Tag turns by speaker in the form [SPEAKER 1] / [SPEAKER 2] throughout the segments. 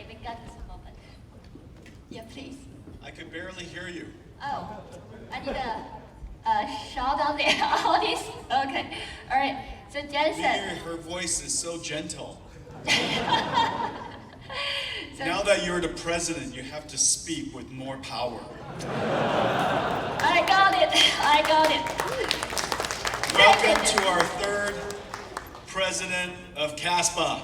[SPEAKER 1] Okay, we got this moment. Yeah, please.
[SPEAKER 2] I could barely hear you.
[SPEAKER 1] Oh, I need a shout out the audience. Okay, all right. So Jensen.
[SPEAKER 2] Her voice is so gentle.
[SPEAKER 1] So,
[SPEAKER 2] now that you're the president, you have to speak with more power.
[SPEAKER 1] I got it. I got it.
[SPEAKER 2] Welcome to our third president of CASPA.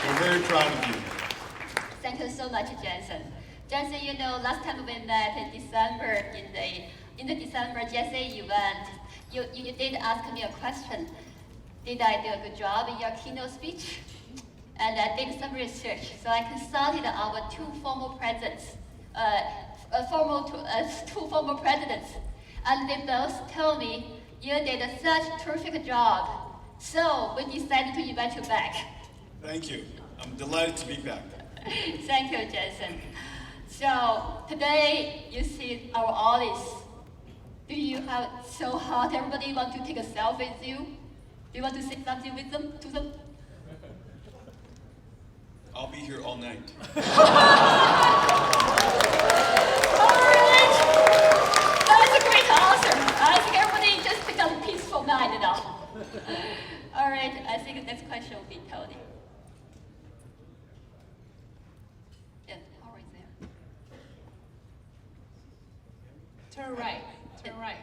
[SPEAKER 2] We're very proud of you.
[SPEAKER 1] Thank you so much, Jensen. Jensen, you know, last time we met in December, in the December JSA event, you did ask me a question. Did I do a good job in your keynote speech? And I did some research. So I consulted our two former presidents, two former presidents, and they both told me you did such a terrific job. So we decided to invite you back.
[SPEAKER 2] Thank you. I'm delighted to be back.
[SPEAKER 1] Thank you, Jensen. So today you see our audience. Do you have so hot? Everybody want to take a selfie with you? Do you want to say something with them, to them?
[SPEAKER 2] I'll be here all night.
[SPEAKER 1] All right. That's a great answer. I think everybody just pick up a peaceful mind now. All right, I think the next question will be Tony. Yeah, always there.
[SPEAKER 3] Turn right. Turn right.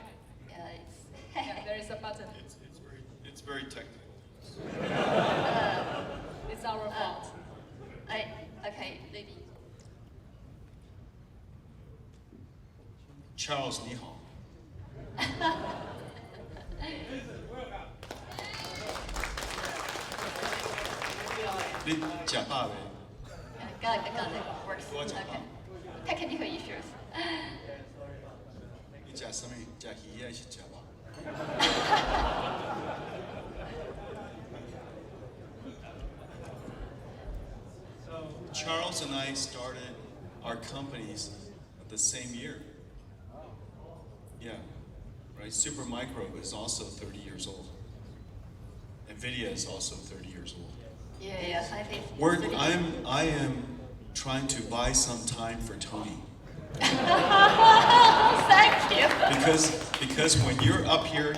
[SPEAKER 1] Yeah,
[SPEAKER 3] There is a button.
[SPEAKER 2] It's very technical.
[SPEAKER 3] It's our fault.
[SPEAKER 1] Okay, maybe.
[SPEAKER 2] Charles, 你好.你讲话呗.
[SPEAKER 1] Got it. Works.
[SPEAKER 2] 我讲话.
[SPEAKER 1] Okay. Technical issues.
[SPEAKER 2] 你讲什么？讲鱼还是讲吧? Charles and I started our companies at the same year. Yeah, right. Supermicro is also 30 years old. Nvidia is also 30 years old.
[SPEAKER 1] Yeah, I think.
[SPEAKER 2] I am trying to buy some time for Tony.
[SPEAKER 1] Thank you.
[SPEAKER 2] Because when you're up here,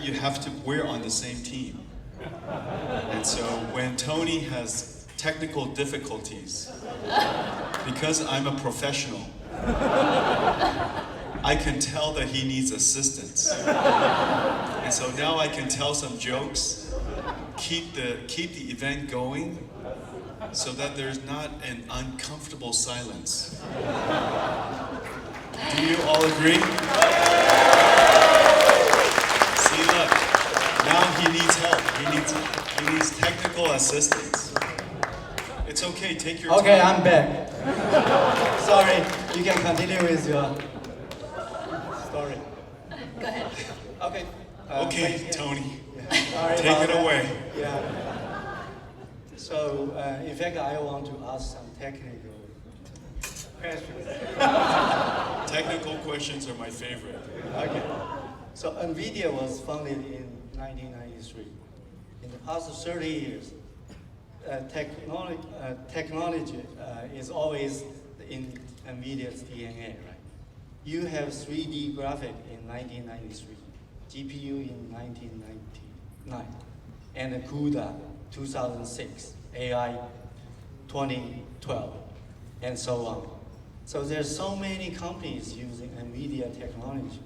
[SPEAKER 2] we're on the same team. And so when Tony has technical difficulties, because I'm a professional, I can tell that he needs assistance. And so now I can tell some jokes, keep the event going, so that there's not an uncomfortable silence. Do you all agree? See, look, now he needs help. He needs technical assistance. It's okay, take your time.
[SPEAKER 4] Okay, I'm back. Sorry, you can continue with your story.
[SPEAKER 1] Go ahead.
[SPEAKER 4] Okay.
[SPEAKER 2] Okay, Tony,
[SPEAKER 4] Sorry
[SPEAKER 2] take
[SPEAKER 4] about
[SPEAKER 2] it
[SPEAKER 4] that.
[SPEAKER 2] away.
[SPEAKER 4] Yeah. So, in fact, I want to ask some technical questions.
[SPEAKER 2] Technical questions are my favorite.
[SPEAKER 4] Okay. So, Nvidia was founded in 1993. In the past 30 years, technology is always in Nvidia's DNA, right? You have 3D graphic in 1993, GPU in 1999, and CUDA 2006, AI 2012, and so on. So there's so many companies using Nvidia technology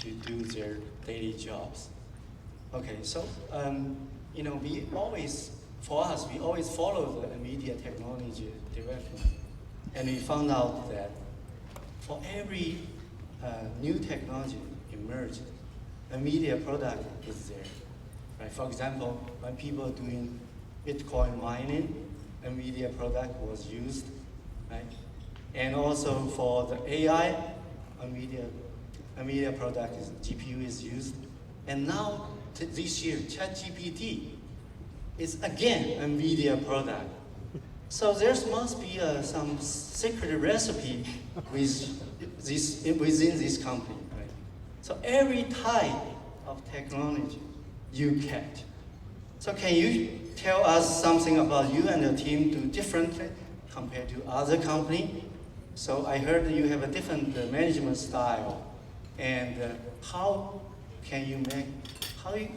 [SPEAKER 4] to do their daily jobs. Okay, so we always follow the Nvidia technology development, and we found out that for every new technology emerged, Nvidia product is there. Right? For example, when people are doing Bitcoin mining, Nvidia product was used, right? And also for the AI, Nvidia product GPU is used. And now this year, ChatGPT is again Nvidia product. So there must be some secret recipe within this company, right? So every type of technology you catch, So can you tell us something about you and your team do differently compared to other company? So I heard that you have a different management style, and how can you make?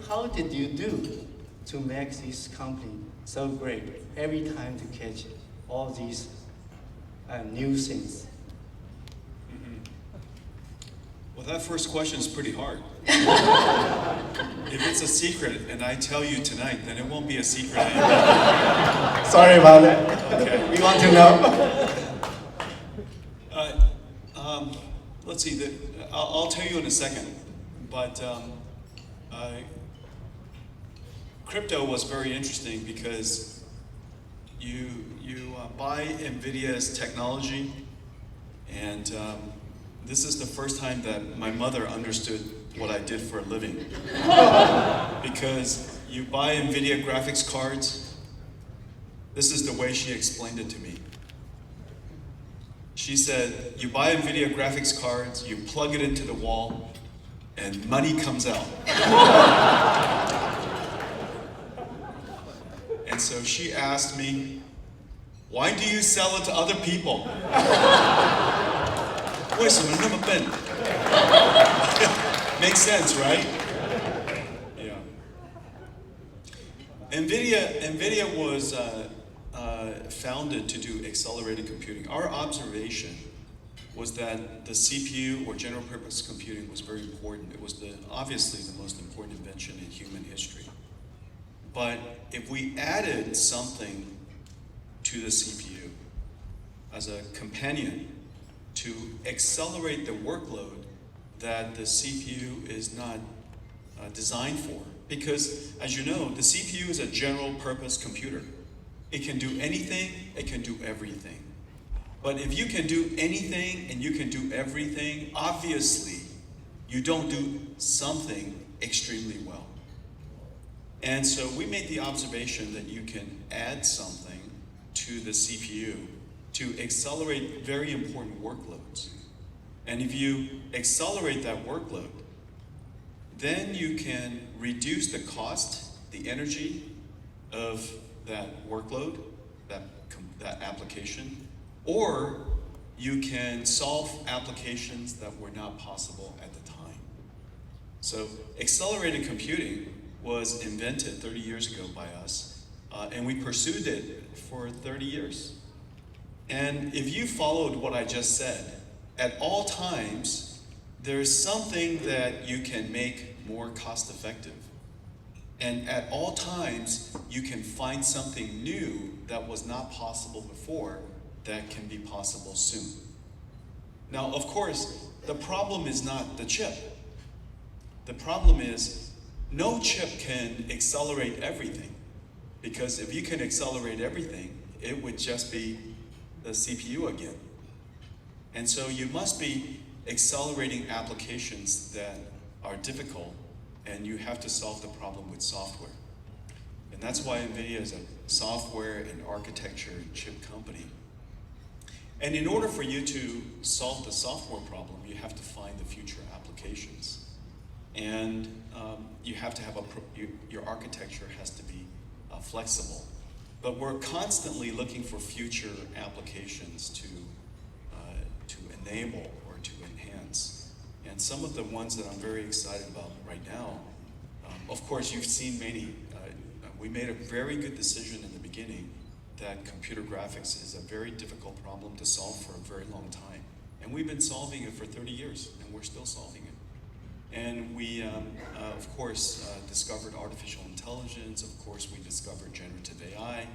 [SPEAKER 4] How did you do to make this company so great every time to catch all these new things?
[SPEAKER 2] Well, that first question is pretty hard. If it's a secret and I tell you tonight, then it won't be a secret anymore.
[SPEAKER 4] Sorry about that.
[SPEAKER 2] Okay.
[SPEAKER 4] We want to know.
[SPEAKER 2] Let's see. I'll tell you in a second. But crypto was very interesting because you buy Nvidia's technology, and this is the first time that my mother understood what I did for a living. Because you buy Nvidia graphics cards, this is the way she explained it to me. She said, you buy Nvidia graphics cards, you plug it into the wall, and money comes out. And so she asked me, why do you sell it to other people? 为什么那么笨? Makes sense, right? Yeah. Nvidia was founded to do accelerated computing. Our observation was that the CPU, or general purpose computing, was very important. It was obviously the most important invention in human history. But if we added something to the CPU as a companion to accelerate the workload that the CPU is not designed for. Because, as you know, the CPU is a general purpose computer. It can do anything, it can do everything. But if you can do anything and you can do everything, obviously, you don't do something extremely well. And so we made the observation that you can add something to the CPU to accelerate very important workloads. And if you accelerate that workload, then you can reduce the cost, the energy of that workload, that application, or you can solve applications that were not possible at the time. So accelerated computing was invented 30 years ago by us, and we pursued it for 30 years. And if you followed what I just said, at all times, there's something that you can make more cost effective. And at all times, you can find something new that was not possible before that can be possible soon. Now, of course, the problem is not the chip. The problem is no chip can accelerate everything. Because if you can accelerate everything, it would just be the CPU again. And so you must be accelerating applications that are difficult, and you have to solve the problem with software. And that's why Nvidia is a software and architecture chip company. And in order for you to solve the software problem, you have to find the future applications. And you have to have your architecture has to be flexible. But we're constantly looking for future applications to enable or to enhance. And some of the ones that I'm very excited about right now, of course, you've seen many. We made a very good decision in the beginning that computer graphics is a very difficult problem to solve for a very long time. And we've been solving it for 30 years, and we're still solving it. And we, of course, discovered artificial intelligence. Of course, we discovered generative AI.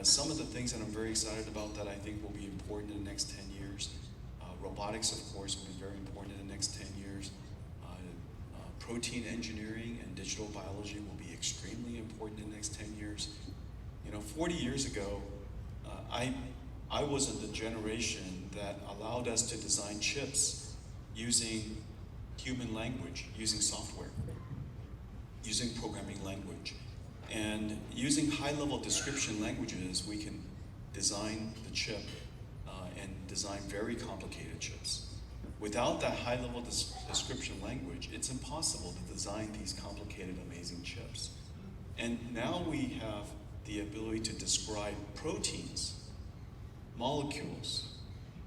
[SPEAKER 2] Some of the things that I'm very excited about that I think will be important in the next 10 years. Robotics, of course, will be very important in the next 10 years. Protein engineering and digital biology will be extremely important in the next 10 years. You know, 40 years ago, I was in the generation that allowed us to design chips using human language, using software, using programming language. And using high-level description languages, we can design the chip and design very complicated chips. Without that high-level description language, it's impossible to design these complicated, amazing chips. And now we have the ability to describe proteins, molecules,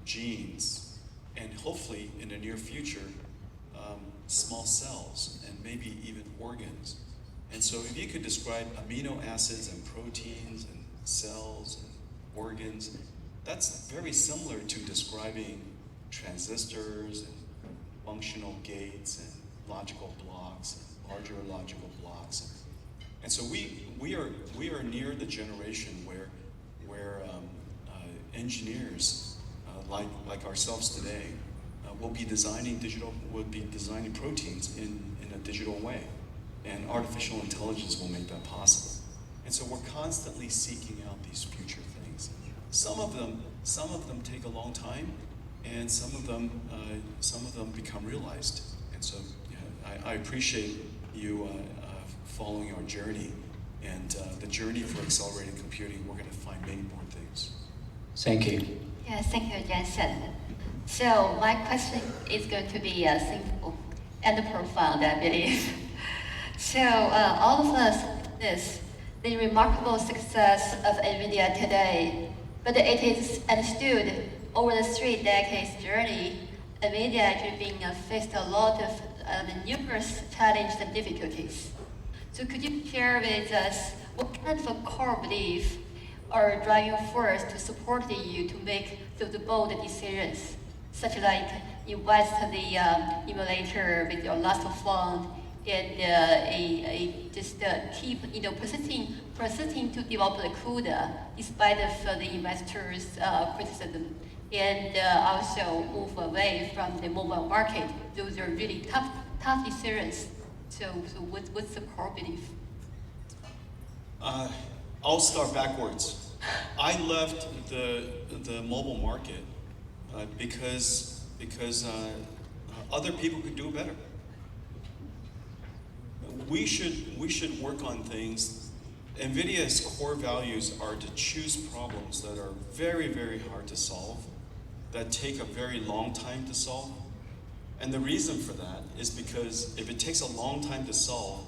[SPEAKER 2] genes, and hopefully in the near future, small cells and maybe even organs. And so if you could describe amino acids and proteins and cells and organs, that's very similar to describing transistors and functional gates and logical blocks and larger logical blocks. And so we are near the generation where engineers like ourselves today will be designing proteins in a digital way, and artificial intelligence will make that possible. And so we're constantly seeking out these future things. Some of them take a long time, and some of them become realized. And so I appreciate you following our journey, and the journey for accelerated computing. We're going to find many more things.
[SPEAKER 4] Thank you.
[SPEAKER 1] Yes, thank you, Jensen. So my question is going to be simple and profound, I believe. So all of us witness the remarkable success of Nvidia today, but it is understood over the 3 decades journey, Nvidia actually faced a lot of numerous challenges and difficulties. So could you share with us what kind of a core belief or driving force to support you to make those bold decisions, such like invest the emulator with your last fund and just keep persisting to develop the CUDA despite of the investors' criticism, and also move away from the mobile market. Those are really tough decisions. So what's the core belief?
[SPEAKER 2] I'll start backwards. I left the mobile market because other people could do better. We should work on things. Nvidia's core values are to choose problems that are very, very hard to solve, that take a very long time to solve. And the reason for that is because if it takes a long time to solve,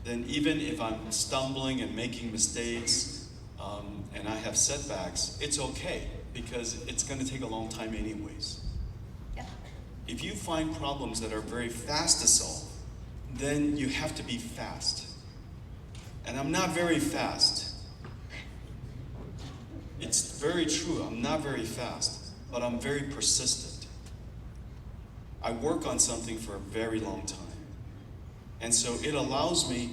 [SPEAKER 2] then even if I'm stumbling and making mistakes and I have setbacks, it's okay, because it's going to take a long time anyways.
[SPEAKER 1] Yeah.
[SPEAKER 2] If you find problems that are very fast to solve, then you have to be fast. And I'm not very fast. It's very true, I'm not very fast, but I'm very persistent. I work on something for a very long time. And so it allows me,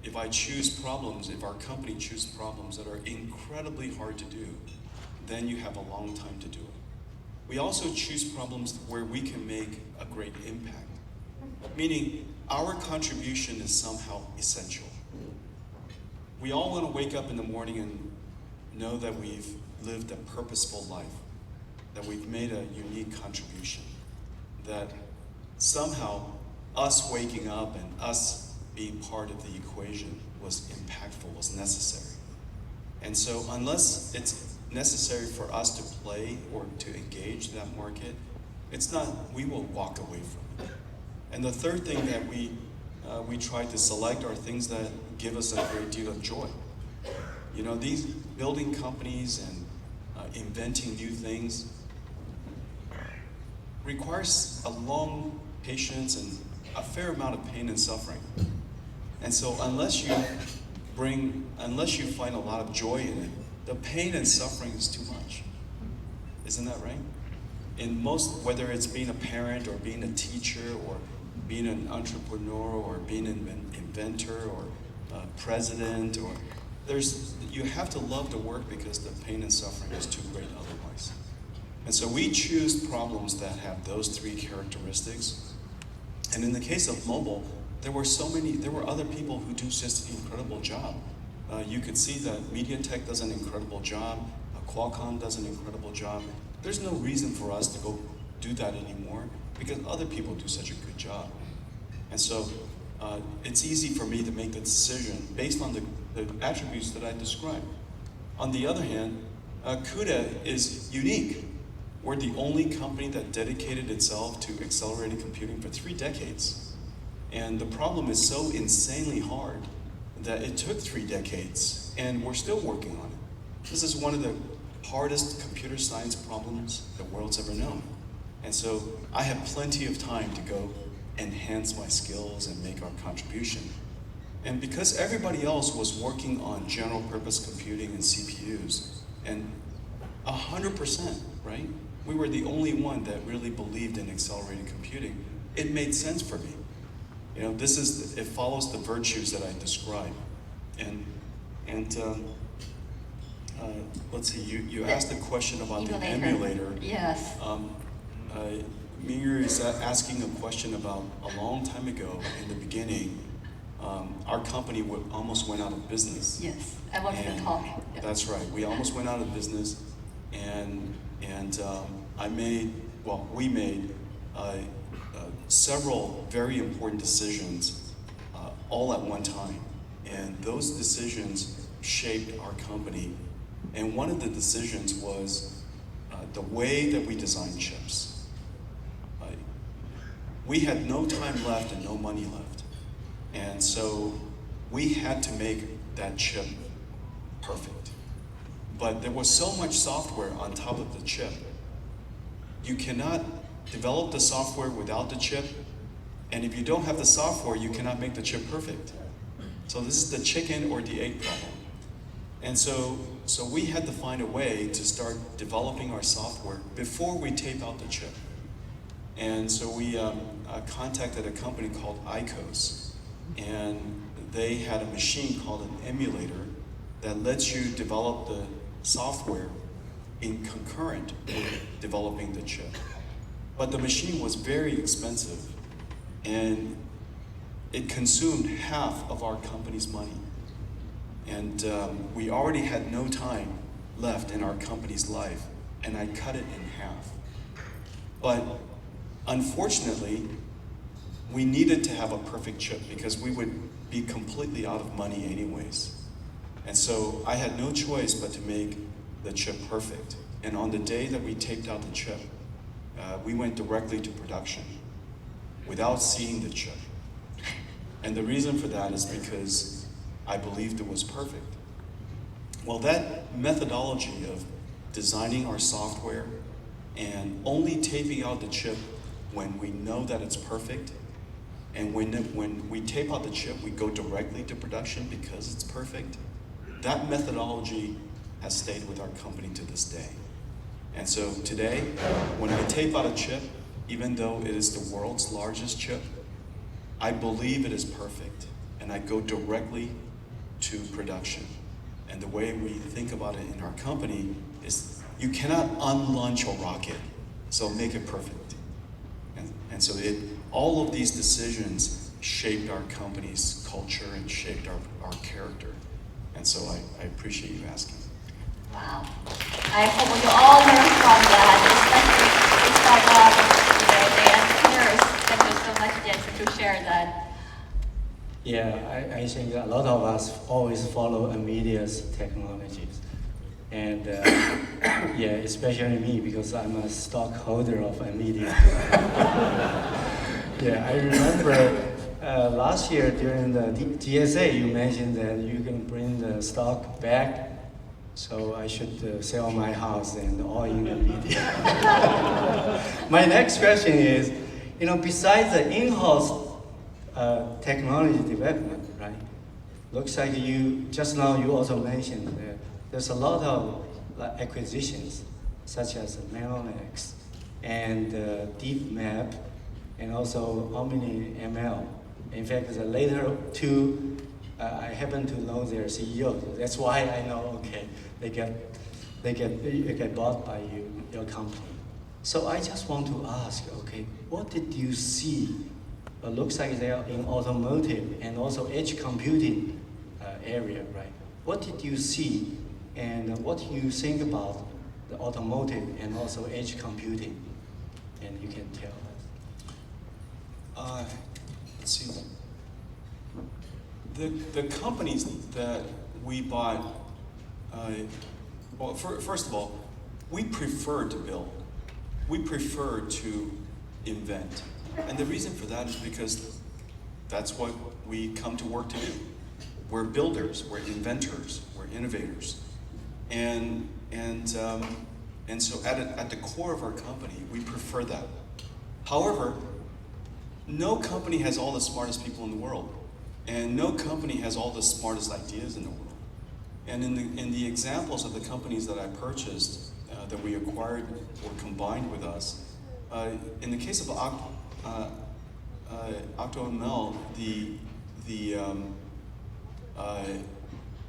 [SPEAKER 2] if I choose problems, if our company chooses problems that are incredibly hard to do, then you have a long time to do it. We also choose problems where we can make a great impact, meaning our contribution is somehow essential. We all want to wake up in the morning and know that we've lived a purposeful life, that we've made a unique contribution, that somehow us waking up and us being part of the equation was impactful, was necessary. And so unless it's necessary for us to play or to engage that market, it's not, we will walk away from it. And the third thing that we try to select are things that give us a great deal of joy. You know, these building companies and inventing new things requires a long patience and a fair amount of pain and suffering. And so unless you find a lot of joy in it, the pain and suffering is too much. Isn't that right? In most, whether it's being a parent or being a teacher or being an entrepreneur or being an inventor or a president, or you have to love the work because the pain and suffering is too great otherwise. And so we choose problems that have those three characteristics. And in the case of mobile, there were other people who do just an incredible job. You could see that MediaTek does an incredible job, Qualcomm does an incredible job. There's no reason for us to go do that anymore because other people do such a good job. And so it's easy for me to make the decision based on the attributes that I described. On the other hand, CUDA is unique. We're the only company that dedicated itself to accelerated computing for 3 decades. And the problem is so insanely hard that it took 3 decades, and we're still working on it. This is one of the hardest computer science problems the world's ever known. And so I have plenty of time to go enhance my skills and make our contribution. And because everybody else was working on general purpose computing and CPUs, and 100%, right? We were the only one that really believed in accelerated computing. It made sense for me. You know, it follows the virtues that I described. And let's see, you asked a question about the emulator.
[SPEAKER 1] Yes.
[SPEAKER 2] Mingyu is asking a question about a long time ago in the beginning. Our company almost went out of business.
[SPEAKER 1] Yes, I wanted to talk. Yeah.
[SPEAKER 2] That's right. We almost went out of business, and we made several very important decisions all at one time, and those decisions shaped our company. And one of the decisions was the way that we design chips. We had no time left and no money left. And so we had to make that chip perfect. But there was so much software on top of the chip. You cannot develop the software without the chip. And if you don't have the software, you cannot make the chip perfect. So this is the chicken or the egg problem. And so we had to find a way to start developing our software before we tape out the chip. And so we contacted a company called ICOS, and they had a machine called an emulator that lets you develop the software in concurrent with developing the chip. But the machine was very expensive, and it consumed half of our company's money. And we already had no time left in our company's life, and I cut it in half. But unfortunately, we needed to have a perfect chip because we would be completely out of money anyways. And so I had no choice but to make the chip perfect. And on the day that we taped out the chip, we went directly to production without seeing the chip. And the reason for that is because I believed it was perfect. Well, that methodology of designing our software and only taping out the chip when we know that it's perfect, and when we tape out the chip, we go directly to production because it's perfect, that methodology has stayed with our company to this day. And so today, when I tape out a chip, even though it is the world's largest chip, I believe it is perfect, and I go directly to production. And the way we think about it in our company is you cannot unlaunch a rocket, so make it perfect. And so all of these decisions shaped our company's culture and shaped our character. And so I appreciate you asking.
[SPEAKER 1] Wow. I hope we all learn from that, especially the entrepreneurs. Thank you so much, Jensen, to share that.
[SPEAKER 4] Yeah, I think a lot of us always follow Nvidia's technologies. And yeah, especially me, because I'm a stockholder of Nvidia. Yeah, I remember last year during the GSA, you mentioned that you can bring the stock back. So I should sell my house and all in Nvidia. My next question is, besides the in-house technology development, right? Looks like just now you also mentioned that there's a lot of acquisitions, such as Mellanox and DeepMap, and also OmniML. In fact, the later two, I happen to know their CEOs. That's why I know, okay, they get bought by your company. So I just want to ask, okay, what did you see? Looks like they are in automotive and also edge computing area, right? What did you see, and what do you think about the automotive and also edge computing? And you can tell us.
[SPEAKER 2] Let's see. The companies that we bought, well, first of all, we prefer to build. We prefer to invent. And the reason for that is because that's what we come to work to do. we're builders, we're inventors, we're innovators. And so at the core of our company, we prefer that. However, no company has all the smartest people in the world, and no company has all the smartest ideas in the world. And in the examples of the companies that I purchased, that we acquired or combined with us, in the case of OctoML,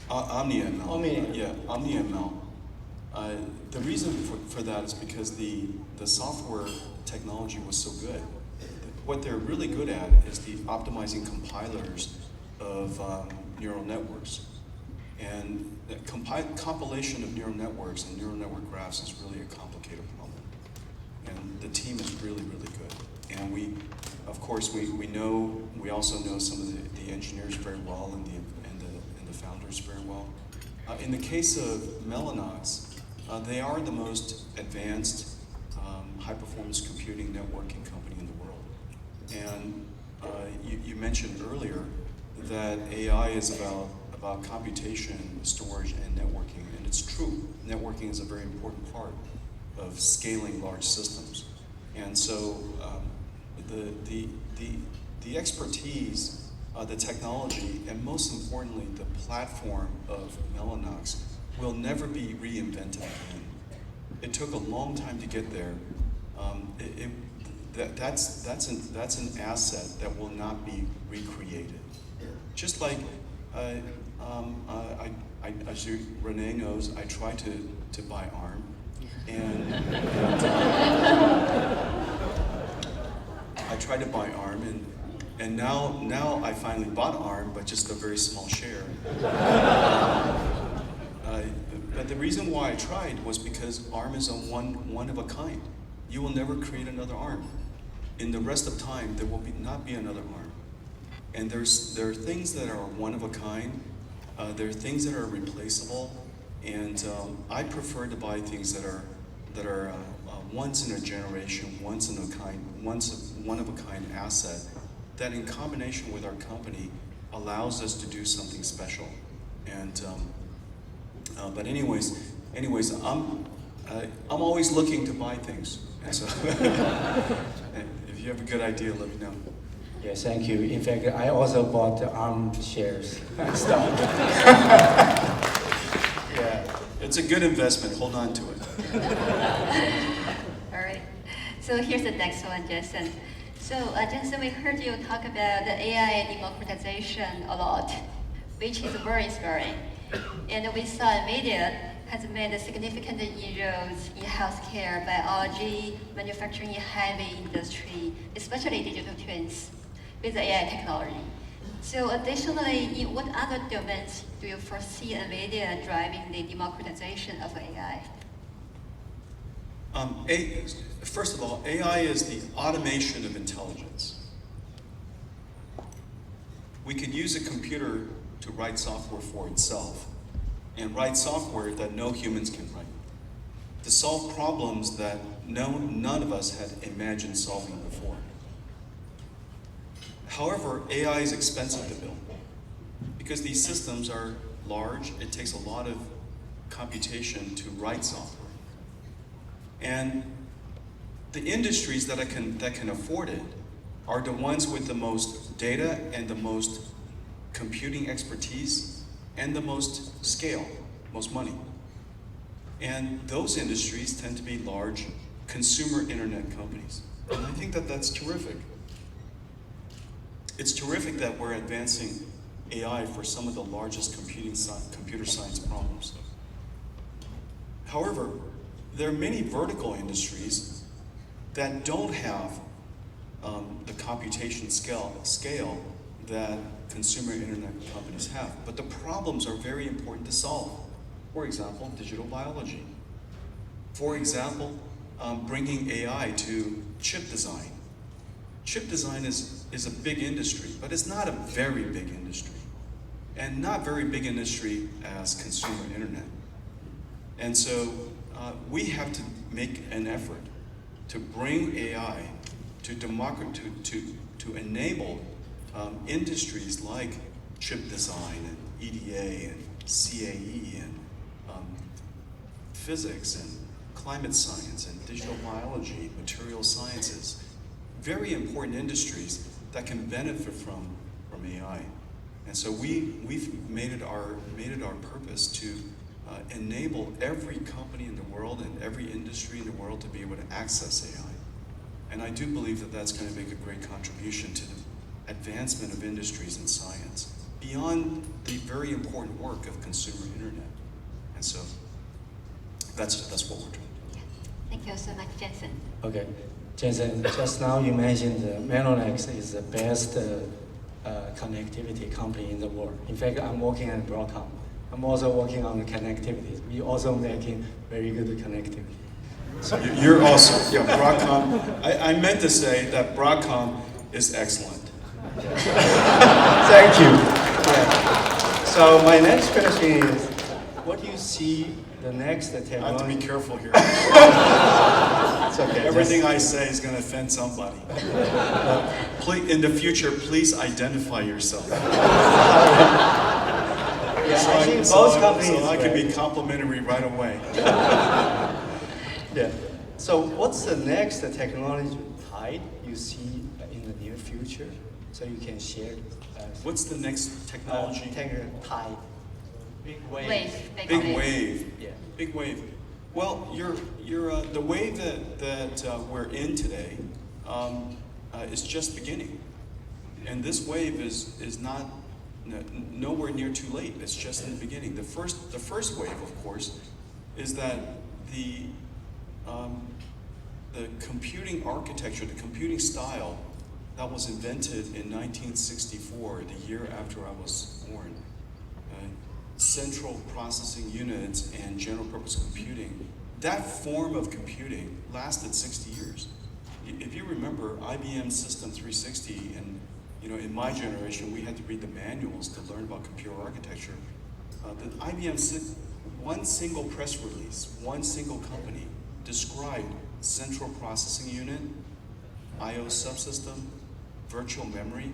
[SPEAKER 2] OmniML. The reason for that is because the software technology was so good. What they're really good at is the optimizing compilers of neural networks. And the compilation of neural networks and neural network graphs is really a complicated problem. And the team is really, really good. And we, of course, we also know some of the engineers very well and the founders very well. In the case of Mellanox, they are the most advanced high-performance computing networking company in the world. And you mentioned earlier that AI is about computation, storage, and networking, and it's true. Networking is a very important part of scaling large systems. And so the expertise, the technology, and most importantly, the platform of Mellanox will never be reinvented again. It took a long time to get there. That's an asset that will not be recreated. Just like as Renee knows, I tried to buy ARM, and I tried to buy ARM, and now I finally bought ARM, but just a very small share. But the reason why I tried was because ARM is a one of a kind. You will never create another ARM. In the rest of time, there will not be another ARM. And there are things that are one of a kind. There are things that are replaceable, and I prefer to buy things that are once in a generation, one of a kind asset that, in combination with our company, allows us to do something special. And but anyways, I'm always looking to buy things, and so if you have a good idea, let me know.
[SPEAKER 4] Yes, thank you. In fact, I also bought the ARM shares. Stock.
[SPEAKER 2] Yeah, it's a good investment. Hold on to it.
[SPEAKER 1] All right. So here's the next one, Jensen. So Jensen, we heard you talk about the AI democratization a lot, which is very inspiring. And we saw Nvidia has made significant inroads in healthcare, biology, manufacturing, heavy industry, especially digital twins, with AI technology. So additionally, in what other domains do you foresee Nvidia driving the democratization of AI?
[SPEAKER 2] First of all, AI is the automation of intelligence. We could use a computer to write software for itself and write software that no humans can write, to solve problems that none of us had imagined solving before. However, AI is expensive to build because these systems are large. It takes a lot of computation to write software. And the industries that can afford it are the ones with the most data and the most computing expertise and the most scale, most money. And those industries tend to be large consumer internet companies. And I think that that's terrific. It's terrific that we're advancing AI for some of the largest computer science problems. However, there are many vertical industries that don't have the computation scale that consumer internet companies have, but the problems are very important to solve. For example, digital biology. For example, bringing AI to chip design. Chip design is a big industry, but it's not a very big industry, and not very big industry as consumer internet. And so we have to make an effort to bring AI to enable industries like chip design and EDA and CAE and physics and climate science and digital biology, material sciences, very important industries that can benefit from AI. And so we've made it our purpose to enable every company in the world and every industry in the world to be able to access AI. And I do believe that that's going to make a great contribution to the advancement of industries and science beyond the very important work of consumer internet. And so that's what we're doing.
[SPEAKER 1] Thank you so much, Jensen.
[SPEAKER 4] Okay, Jensen, just now you mentioned Mellanox is the best connectivity company in the world. In fact, I'm working at Broadcom. I'm also working on the connectivity. We also making very good connectivity.
[SPEAKER 2] So you're also, yeah, Broadcom. I meant to say that Broadcom is excellent.
[SPEAKER 4] Thank you. Yeah. So my next question is, what do you see the next technology?
[SPEAKER 2] I have to be careful here.
[SPEAKER 4] It's okay.
[SPEAKER 2] Everything I say is going to offend somebody. Please, in the future, please identify yourself.
[SPEAKER 4] Yeah, I think both companies.
[SPEAKER 2] So I can be complimentary right away.
[SPEAKER 4] Yeah. So what's the next technology tide you see in the near future? So you can share.
[SPEAKER 2] What's the next technology?
[SPEAKER 4] Tide. Big wave.
[SPEAKER 2] Big wave.
[SPEAKER 4] Yeah.
[SPEAKER 2] Big wave. Well, the wave that we're in today is just beginning, and this wave is not nowhere near too late. It's just in the beginning. The first wave, of course, is that the computing architecture, the computing style that was invented in 1964, the year after I was born. Central processing units and general purpose computing, that form of computing lasted 60 years. If you remember IBM System 360, and in my generation we had to read the manuals to learn about computer architecture. The IBM, one single press release, one single company described central processing unit, I/O subsystem, virtual memory,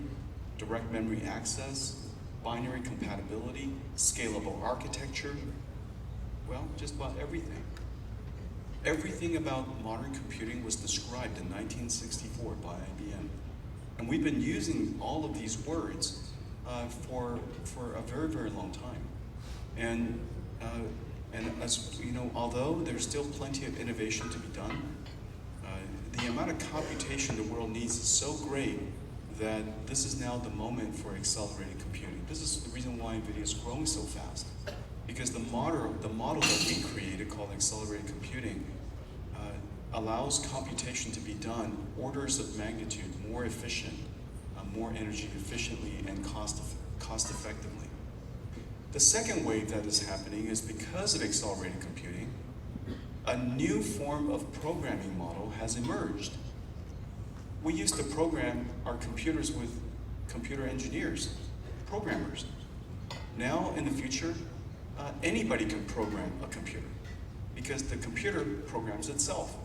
[SPEAKER 2] direct memory access, binary compatibility, scalable architecture, well, just about everything. Everything about modern computing was described in 1964 by IBM. And we've been using all of these words for a very, very long time. And as you know, although there's still plenty of innovation to be done, the amount of computation the world needs is so great that this is now the moment for accelerated computing. This is the reason why Nvidia is growing so fast, because the model that we created called accelerated computing allows computation to be done orders of magnitude more efficient, more energy efficiently, and cost effectively. The second wave that is happening is because of accelerated computing, a new form of programming model has emerged. We used to program our computers with computer engineers, programmers. Now, in the future, anybody can program a computer because the computer programs itself.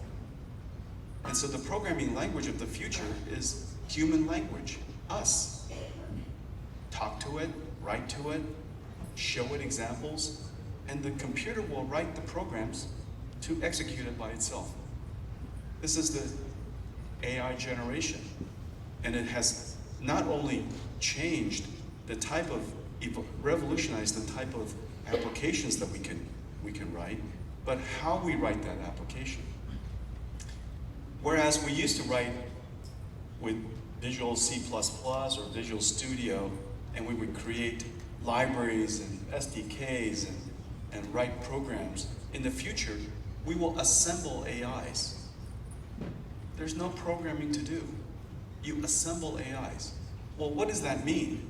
[SPEAKER 2] And so the programming language of the future is human language, us. Talk to it, write to it, show it examples, and the computer will write the programs to execute it by itself. This is the AI generation, and it has not only changed the type of, revolutionized the type of applications that we can write, but how we write that application. Whereas we used to write with Visual C++ or Visual Studio, and we would create libraries and SDKs and write programs, in the future, we will assemble AIs. There's no programming to do. You assemble AIs. Well, what does that mean?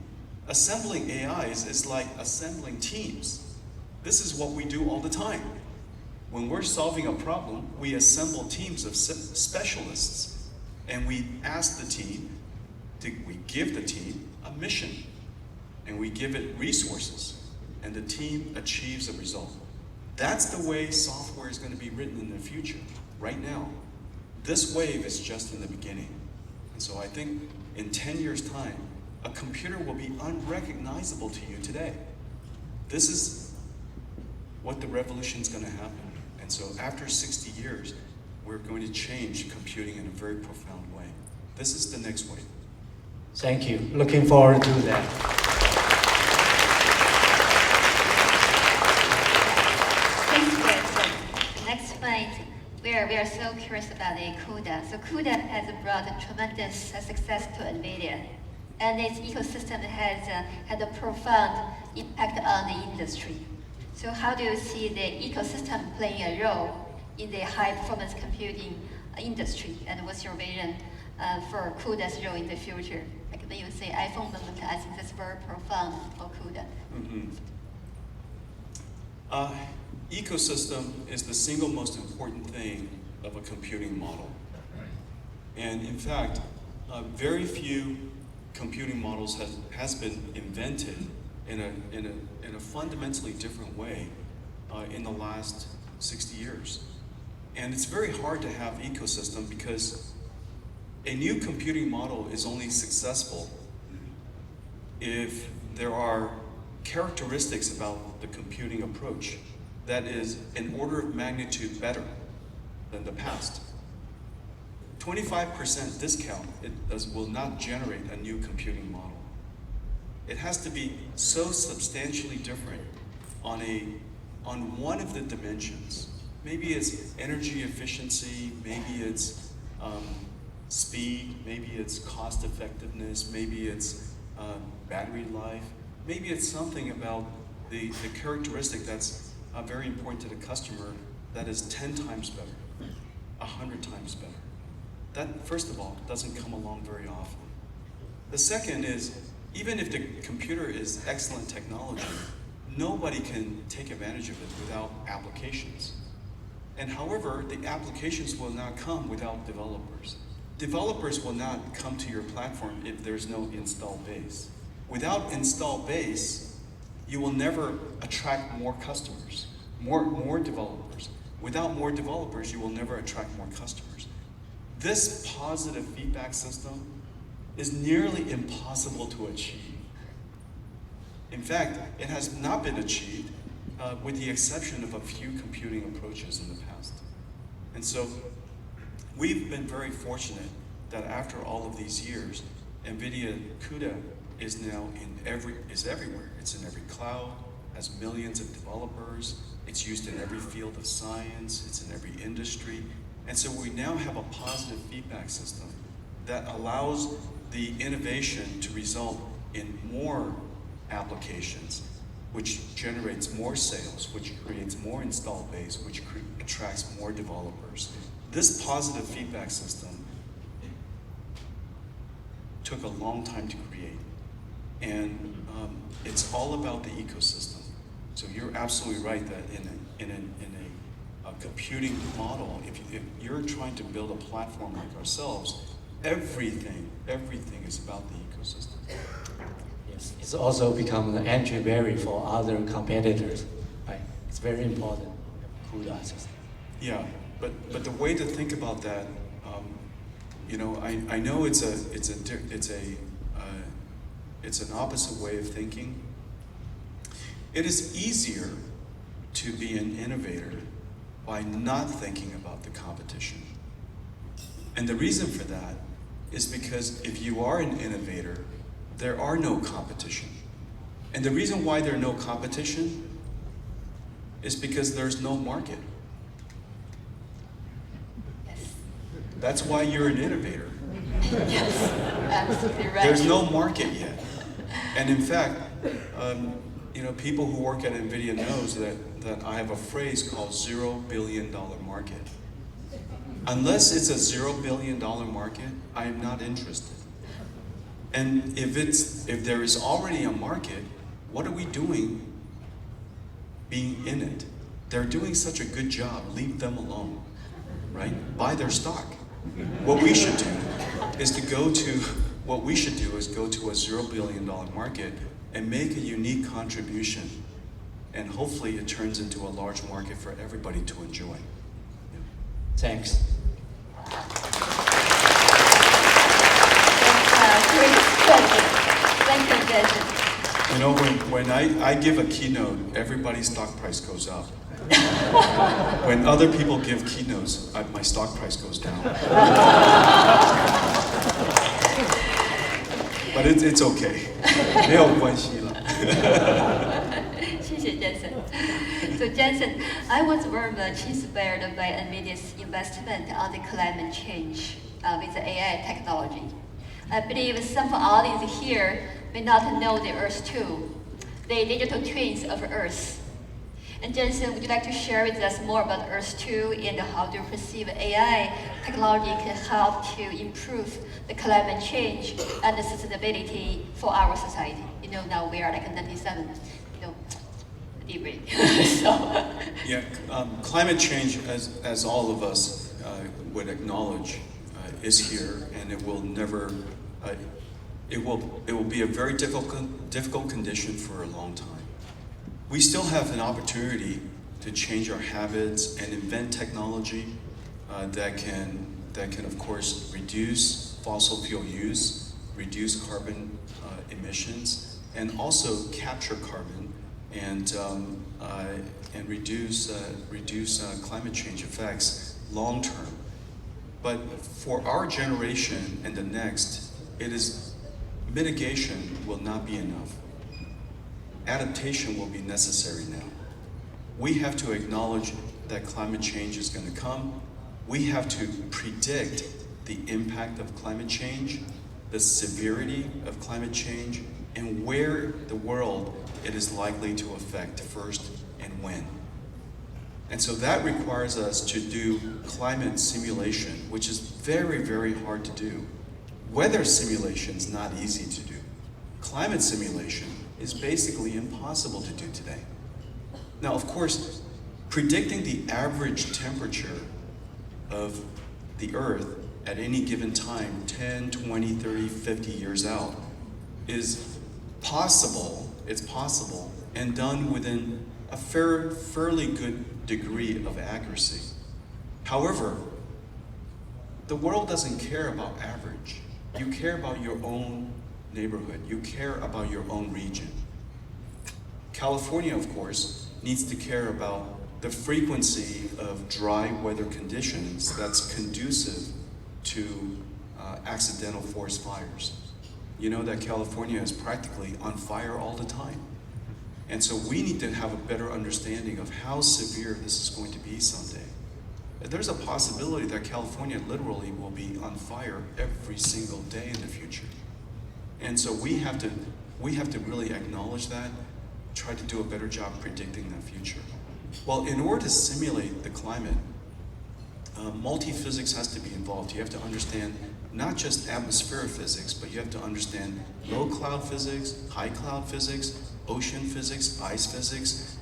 [SPEAKER 2] Assembling AIs is like assembling teams. This is what we do all the time. When we're solving a problem, we assemble teams of specialists, and we ask the team, we give the team a mission, and we give it resources, and the team achieves a result. That's the way software is going to be written in the future, right now. This wave is just in the beginning. And so I think in 10 years' time, a computer will be unrecognizable to you today. this is what the revolution is going to happen. And so after 60 years, we're going to change computing in a very profound way. This is the next wave.
[SPEAKER 4] Thank you. Looking forward to that.
[SPEAKER 1] Thanks, Jensen. Next point, we are so curious about the CUDA. So CUDA has brought tremendous success to Nvidia, and its ecosystem has had a profound impact on the industry. So how do you see the ecosystem playing a role in the high-performance computing industry, and what's your vision for CUDA's role in the future? Like when you say iPhone movement, I think that's very profound for CUDA.
[SPEAKER 2] Ecosystem is the single most important thing of a computing model. And in fact, very few computing models has been invented in a fundamentally different way in the last 60 years. And it's very hard to have ecosystem because a new computing model is only successful if there are characteristics about the computing approach that is an order of magnitude better than the past. 25% discount will not generate a new computing model. It has to be so substantially different on one of the dimensions. Maybe it's energy efficiency, maybe it's speed, maybe it's cost effectiveness, maybe it's battery life, maybe it's something about the characteristic that's very important to the customer that is 10 times better, 100 times better. That, first of all, doesn't come along very often. The second is, even if the computer is excellent technology, nobody can take advantage of it without applications. And however, the applications will not come without developers. Developers will not come to your platform if there's no install base. Without install base, you will never attract more customers, more developers. Without more developers, you will never attract more customers. This positive feedback system is nearly impossible to achieve. In fact, it has not been achieved with the exception of a few computing approaches in the past. And so we've been very fortunate that after all of these years, NVIDIA CUDA is now everywhere. It's in every cloud, has millions of developers. It's used in every field of science. It's in every industry. And so we now have a positive feedback system that allows the innovation to result in more applications, which generates more sales, which creates more install base, which attracts more developers. This positive feedback system took a long time to create. And it's all about the ecosystem. So you're absolutely right that in a computing model, if you're trying to build a platform like ourselves, everything is about the ecosystem.
[SPEAKER 4] Yes, it's also become the entry barrier for other competitors. Right? It's very important. CUDA system.
[SPEAKER 2] Yeah, but the way to think about that, I know it's an opposite way of thinking. It is easier to be an innovator by not thinking about the competition. And the reason for that is because if you are an innovator, there are no competition. And the reason why there's no competition is because there's no market.
[SPEAKER 1] Yes.
[SPEAKER 2] That's why you're an innovator.
[SPEAKER 1] Yes, absolutely right.
[SPEAKER 2] There's no market yet. And in fact, people who work at NVIDIA knows that I have a phrase called $0 billion market. Unless it's a $0 billion market, I am not interested. And if there is already a market, what are we doing being in it? They're doing such a good job, leave them alone, right? Buy their stock. What we should do is go to a $0 billion market and make a unique contribution. And hopefully it turns into a large market for everybody to enjoy.
[SPEAKER 4] Thanks.
[SPEAKER 1] Great question. Thank you, Jensen.
[SPEAKER 2] You know, when I give a keynote, everybody's stock price goes up. When other people give keynotes, my stock price goes down. But it's okay. 没有关系了。
[SPEAKER 1] 谢谢 Jensen. So Jensen, I was very much inspired by Nvidia's investment on the climate change with the AI technology. I believe some of the audience here may not know the Earth 2, the digital twins of Earth. And Jensen, would you like to share with us more about Earth 2 and how do you perceive AI technology can help to improve the climate change and the sustainability for our society? You know, now we are like 97, you know, degree. So.
[SPEAKER 2] Yeah, climate change, as all of us would acknowledge, is here, and it will never. It will be a very difficult condition for a long time. We still have an opportunity to change our habits and invent technology that can of course reduce fossil fuel use, reduce carbon emissions, and also capture carbon and reduce climate change effects long term. But for our generation and the next, mitigation will not be enough. Adaptation will be necessary now. We have to acknowledge that climate change is going to come. We have to predict the impact of climate change, the severity of climate change, and where the world it is likely to affect first and when. And so that requires us to do climate simulation, which is very, very hard to do. Weather simulation is not easy to do. Climate simulation is basically impossible to do today. Now, of course, predicting the average temperature of the Earth at any given time, 10, 20, 30, 50 years out, is possible, it's possible, and done within a fairly good degree of accuracy. However, the world doesn't care about average. You care about your own neighborhood. You care about your own region. California, of course, needs to care about the frequency of dry weather conditions that's conducive to accidental forest fires. You know that California is practically on fire all the time. And so we need to have a better understanding of how severe this is going to be someday. There's a possibility that California literally will be on fire every single day in the future. And so we have to really acknowledge that, try to do a better job predicting that future. Well, in order to simulate the climate, multi-physics has to be involved. You have to understand not just atmospheric physics, but you have to understand low cloud physics, high cloud physics, ocean physics, ice physics,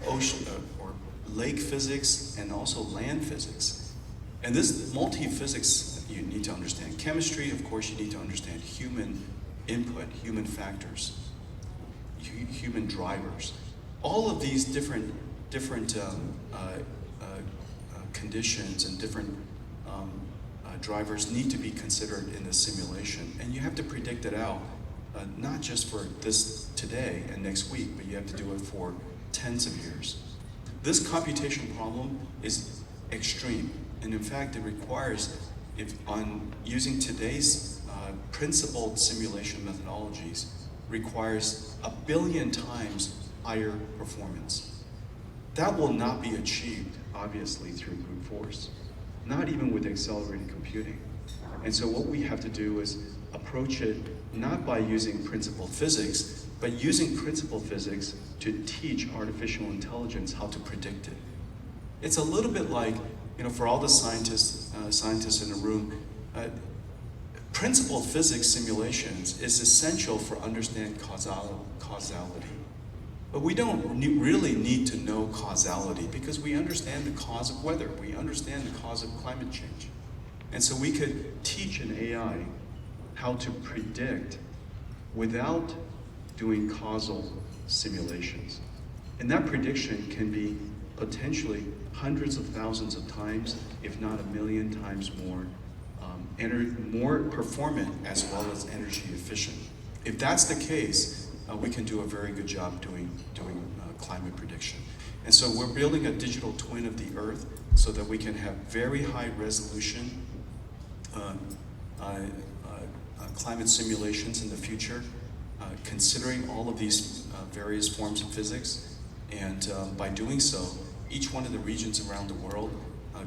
[SPEAKER 2] ocean or lake physics, and also land physics. And this multi-physics, you need to understand chemistry. Of course, you need to understand human input, human factors, human drivers. All of these different conditions and different drivers need to be considered in the simulation. And you have to predict it out, not just for this today and next week, but you have to do it for tens of years. This computation problem is extreme. And in fact, it requires, using today's principled simulation methodologies, requires 1 billion times higher performance. That will not be achieved, obviously, through brute force, not even with accelerated computing. And so what we have to do is approach it not by using principled physics, but using principled physics to teach artificial intelligence how to predict it. It's a little bit like, for all the scientists in the room, principled physics simulations is essential for understanding causality. But we don't really need to know causality because we understand the cause of weather. We understand the cause of climate change. And so we could teach an AI how to predict without doing causal simulations. And that prediction can be potentially hundreds of thousands of times, if not 1 million times more performant as well as energy efficient. if that's the case, we can do a very good job doing climate prediction. And so we're building a digital twin of the Earth so that we can have very high resolution climate simulations in the future, considering all of these various forms of physics. And by doing so, each one of the regions around the world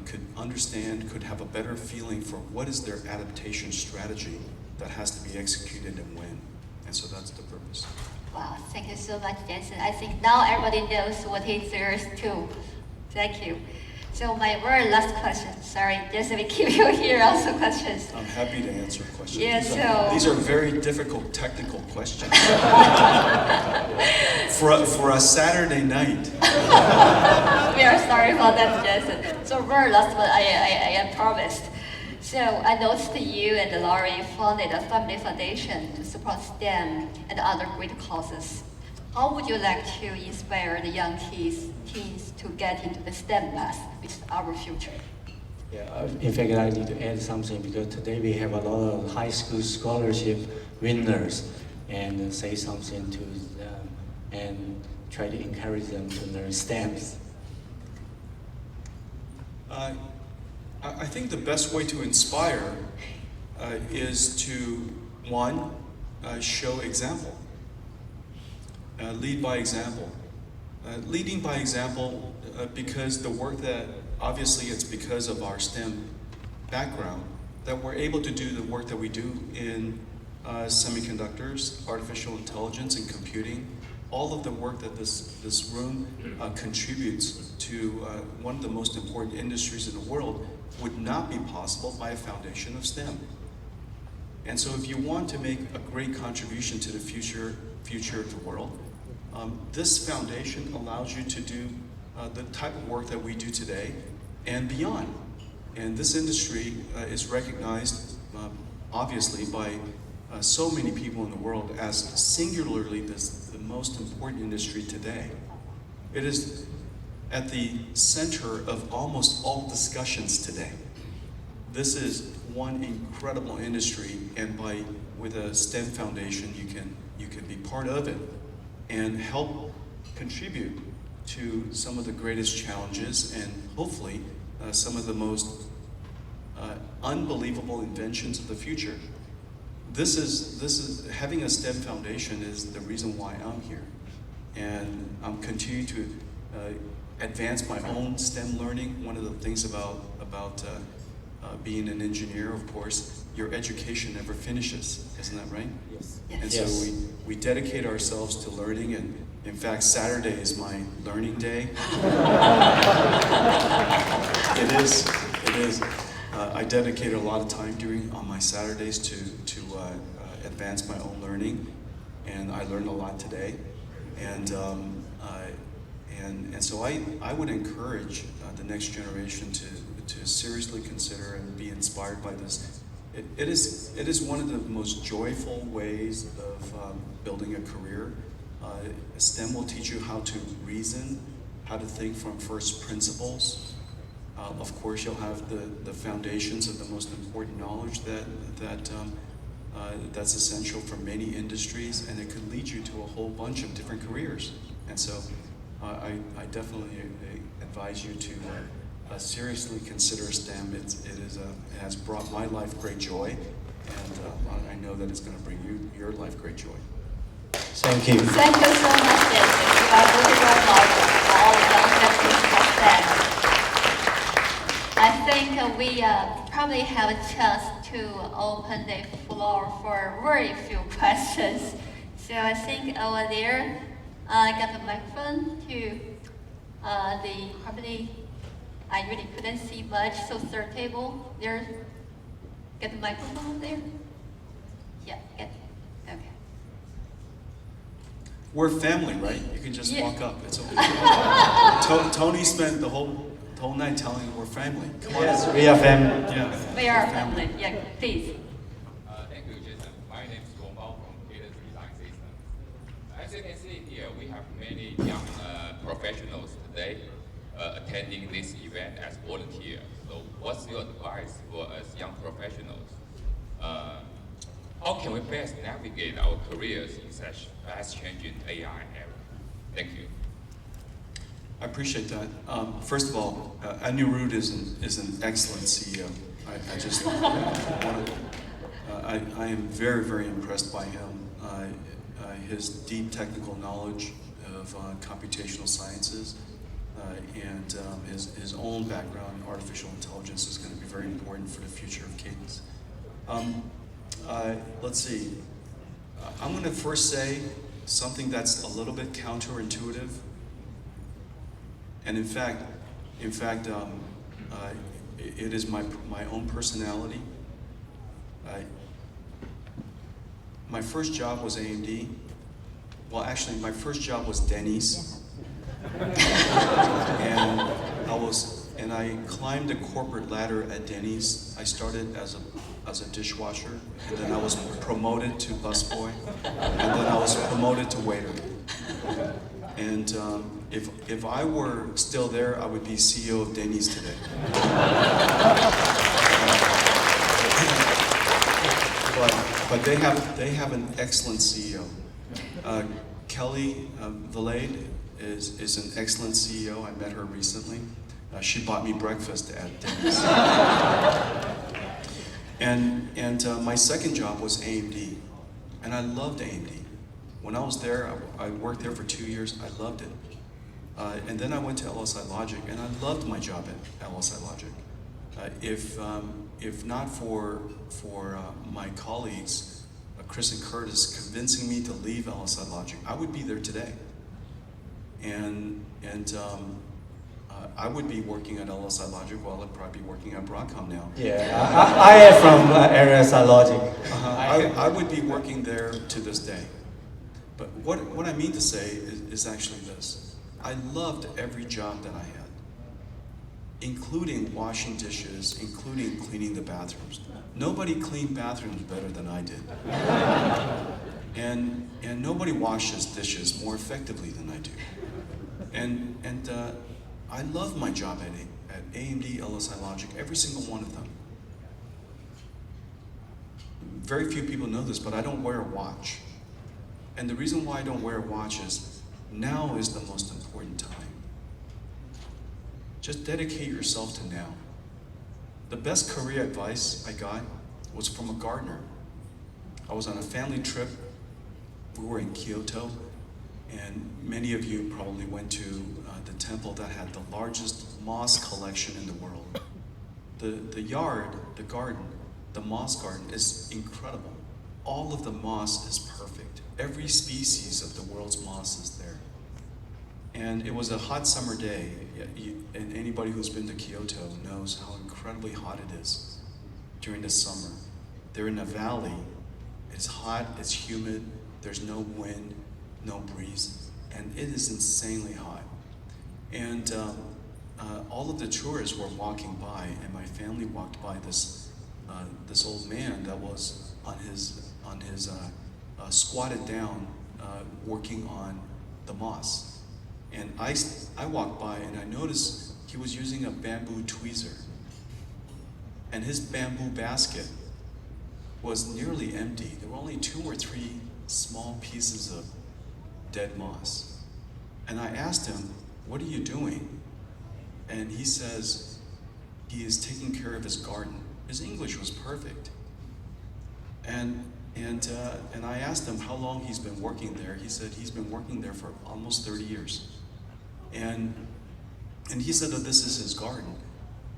[SPEAKER 2] could understand, could have a better feeling for what is their adaptation strategy that has to be executed and when. And so that's the purpose.
[SPEAKER 1] Wow, thank you so much, Jensen. I think now everybody knows what is theirs too. Thank you. So my very last question, sorry, Jensen, we keep you here also questions.
[SPEAKER 2] I'm happy to answer questions.
[SPEAKER 1] Yeah,
[SPEAKER 2] these are very difficult technical questions. for a Saturday night.
[SPEAKER 1] We are sorry about that, Jensen. So very last one, I promised. So I noticed you and Laurie founded a family foundation to support STEM and other great causes. How would you like to inspire the young teens to get into the STEM path, which is our future?
[SPEAKER 4] Yeah, in fact, I need to add something because today we have a lot of high school scholarship winners and say something to them and try to encourage them to learn STEMs.
[SPEAKER 2] I think the best way to inspire is to, one, show example. Lead by example. Leading by example because the work that, obviously it's because of our STEM background, that we're able to do the work that we do in semiconductors, artificial intelligence, and computing. All of the work that this room contributes to one of the most important industries in the world would not be possible by a foundation of STEM. And so if you want to make a great contribution to the future of the world, this foundation allows you to do the type of work that we do today and beyond. And this industry is recognized, obviously, by so many people in the world as singularly the most important industry today. It is at the center of almost all discussions today. This is one incredible industry, and with a STEM foundation, you can be part of it and help contribute to some of the greatest challenges and hopefully some of the most unbelievable inventions of the future. This is having a STEM foundation is the reason why I'm here, and I'm continuing to advance my own STEM learning. One of the things about being an engineer, of course, your education never finishes, isn't that right?
[SPEAKER 4] Yes.
[SPEAKER 2] And
[SPEAKER 4] Yes.
[SPEAKER 2] so we dedicate ourselves to learning, and in fact, Saturday is my learning day. It is. I dedicate a lot of time on my Saturdays to advance my own learning, and I learned a lot today. And so I would encourage the next generation to seriously consider and be inspired by this. It is one of the most joyful ways of building a career. STEM will teach you how to reason, how to think from first principles. Of course, you'll have the foundations of the most important knowledge that's essential for many industries, and it could lead you to a whole bunch of different careers. And so I definitely advise you to seriously consider STEM. It has brought my life great joy, and I know that it's going to bring your life great joy.
[SPEAKER 4] Thank you.
[SPEAKER 1] Thank you so much, Jensen. You are really well knowledgeable for all the young practitioners of STEM. I think we probably have a chance to open the floor for very few questions. So I think over there, I got the microphone to probably, I really couldn't see much, so third table, there, get the microphone there? Yeah, get it, okay.
[SPEAKER 2] We're family, right? You can just walk up. It's okay. Tony spent the whole night telling me we're family. Come on.
[SPEAKER 4] Yes, we are family.
[SPEAKER 2] Yeah.
[SPEAKER 1] We are family, yeah, please.
[SPEAKER 5] Thank you, Jason. My name is Wong Bao from Cadence Design System. As you can see here, we have many young professionals today attending this event as volunteers. So what's your advice for us young professionals? how can we best navigate our careers in such fast-changing AI era? Thank you.
[SPEAKER 2] I appreciate that. First of all, Anirudh is an excellent CEO. I just want to, I am very, very impressed by him. His deep technical knowledge of computational sciences and his own background in artificial intelligence is going to be very important for the future of Cadence. Let's see. I'm going to first say something that's a little bit counterintuitive. And in fact, it is my own personality. My first job was AMD. Well, actually, my first job was Denny's, and I climbed the corporate ladder at Denny's. I started as a dishwasher, and then I was promoted to busboy, and then I was promoted to waiter. And if I were still there, I would be CEO of Denny's today. But they have an excellent CEO. Kelly Valade is an excellent CEO. I met her recently. She bought me breakfast at Denny's. And my second job was AMD, and I loved AMD. When I was there, I worked there for 2 years. I loved it. And then I went to LSI Logic, and I loved my job at LSI Logic. If not for my colleagues, Chris and Curtis, convincing me to leave LSI Logic, I would be there today. And I would be working at LSI Logic while I'd probably be working at Broadcom now.
[SPEAKER 4] Yeah, I am from LSI Logic.
[SPEAKER 2] I would be working there to this day. But what I mean to say is actually this. I loved every job that I had, including washing dishes, including cleaning the bathrooms. Nobody cleaned bathrooms better than I did. And nobody washes dishes more effectively than I do. And I love my job at AMD, LSI Logic, every single one of them. Very few people know this, but I don't wear a watch. And the reason why I don't wear a watch is now is the most important time. Just dedicate yourself to now. The best career advice I got was from a gardener. I was on a family trip. We were in Kyoto, and many of you probably went to the temple that had the largest moss collection in the world. The yard, the garden, the moss garden is incredible. All of the moss is perfect. Every species of the world's moss is there. And it was a hot summer day, and anybody who's been to Kyoto knows how incredibly hot it is during the summer. They're in a valley, it's hot, it's humid, there's no wind, no breeze, and it is insanely hot. And all of the tourists were walking by, and my family walked by this old man that was on his squatted down, working on the moss. And I walked by and I noticed he was using a bamboo tweezer. And his bamboo basket was nearly empty. There were only 2 or 3 small pieces of dead moss. And I asked him, "What are you doing?" And he says, he is taking care of his garden. His English was perfect. And I asked him how long he's been working there. He said he's been working there for almost 30 years. And he said that this is his garden.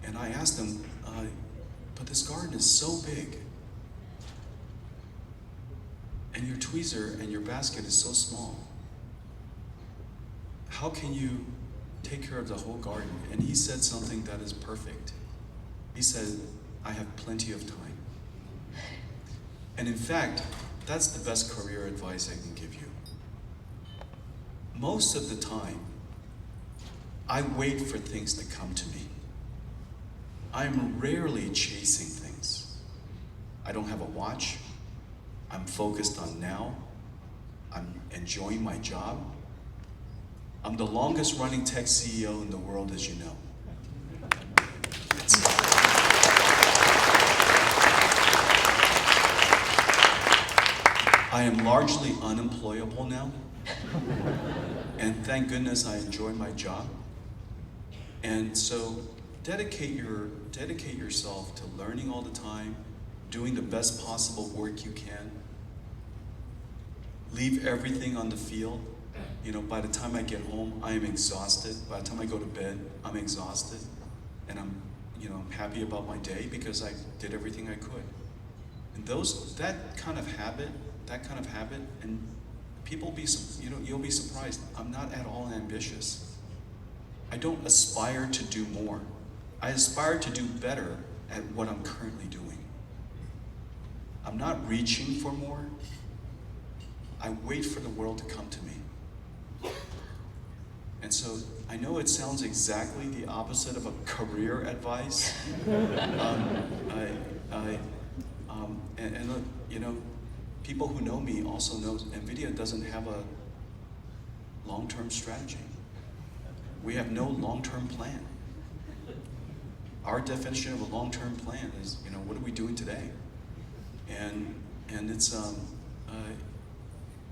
[SPEAKER 2] And I asked him, but this garden is so big. And your tweezer and your basket is so small. How can you take care of the whole garden? And he said something that is perfect. He said, "I have plenty of time." And in fact, that's the best career advice I can give you. Most of the time, I wait for things to come to me. I'm rarely chasing things. I don't have a watch. I'm focused on now. I'm enjoying my job. I'm the longest running tech CEO in the world, as you know. I am largely unemployable now. And thank goodness I enjoy my job. And so dedicate yourself to learning all the time, doing the best possible work you can. Leave everything on the field. You know, by the time I get home, I am exhausted. By the time I go to bed, I'm exhausted. And I'm happy about my day because I did everything I could. And that kind of habit, and people you'll be surprised. I'm not at all ambitious. I don't aspire to do more. I aspire to do better at what I'm currently doing. I'm not reaching for more. I wait for the world to come to me. And so I know it sounds exactly the opposite of a career advice. And look, people who know me also know Nvidia doesn't have a long-term strategy. We have no long-term plan. Our definition of a long-term plan is, what are we doing today? And it's I